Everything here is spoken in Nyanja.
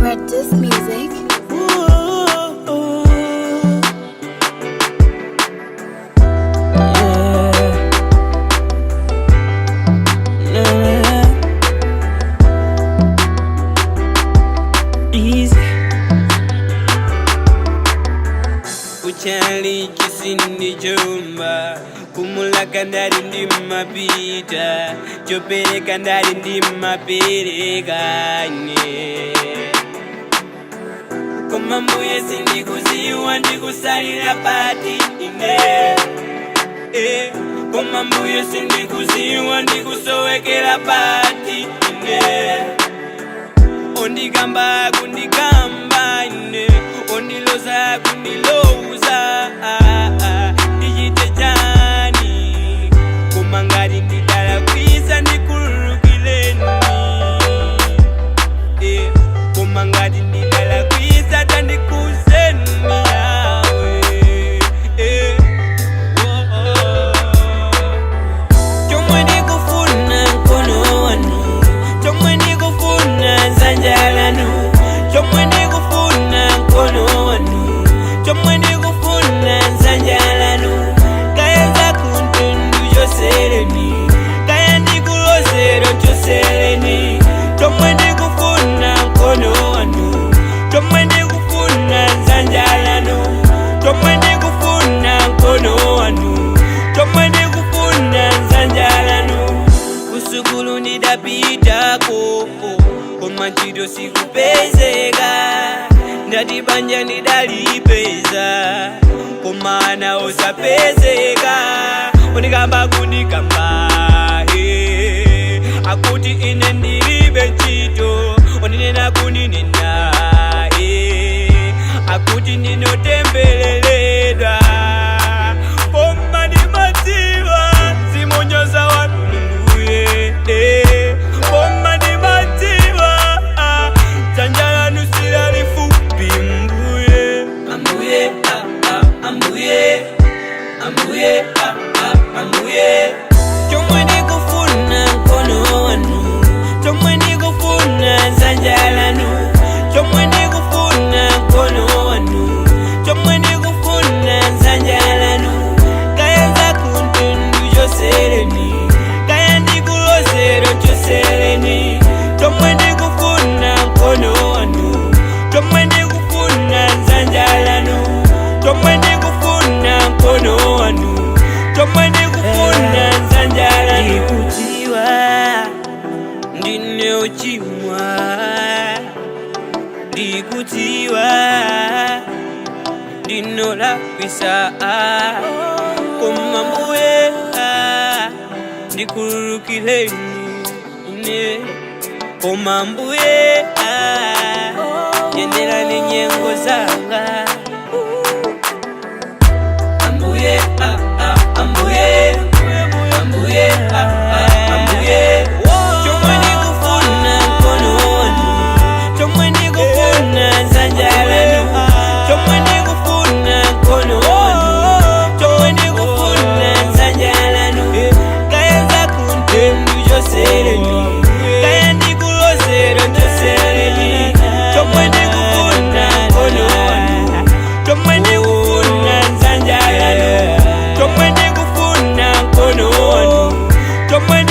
Red Disc Music. Kuchali kisindi chumba kumulaka ndali ndi mapita chopereka ndali ndi maperekane koma mbuye sindikuziwa ndikusalira pati ine koma mbuye sindikuziwa ndikusowekera pati ine ondikamba kundikamba ine ondiloza kundiloza ndichite chani koma ngati ndidala kwisa ndikululukileni koma ngati ndidala kwisa tandikuzeni yawe chomwe ndikufuna mkono wanu chomwe ndikufuna dzanja lanu chomwe ndikufuna mkono wanu chomwe ndikufuna dzanja lanu kaya zakuntundu chosereni kaya ndikulozero chosereni chomwe ndikufuna mkono wanu chomwe ndikufuna dzanja lanu chomwe ndikufuna mkono wanu chomwe ndikufuna dzanja lanu kusukulu ndidapitako koma ntchito sikupezeka ndati banja ndidalipeza koma ana osapezeka ondikamba kundikamba akuti ine ndilibe ntchito ondinena kundinena akuti ndinotembeleledwa koma ndimadziwa zimonyoza wanu mbuye koma ndimadziwa dzanja lanu silalifupi mbuye ambuye ambuye ambuye ambuye chomwe ndikufuna mkono wanu chomwe ndikufuna dzanja lanu chomwe ndikufuna mkono wanu chomwe ndikufuna dzanja lanu kaya zakuntundu chosereni kaya ndikulozero chosereni chomwe ndikufuna mkono wanu chomwe ndikufuna dzanja lanu chomwe ndikufuna mkono wanu chomwe ndikufuna dzanja lanu ndikutiwa ndine uchimwa ndikutiwa ndinolakwisa koma mbuye ndikululukileni ine koma mbuye yenderani nyengo zanga ambuye ambuye ambuye ambuye chomwe ndikufuna mkono wanu chomwe ndikufuna dzanja lanu chomwe ndikufuna mkono wanu chomwe ndikufuna dzanja lanu kaya zakuntundu chosereni kaya ndikulozero chosereni chomwe ndikufuna mkono wanu chomwe ndikufuna dzanja lanu chomwe ndikufuna mkono wanu chomwe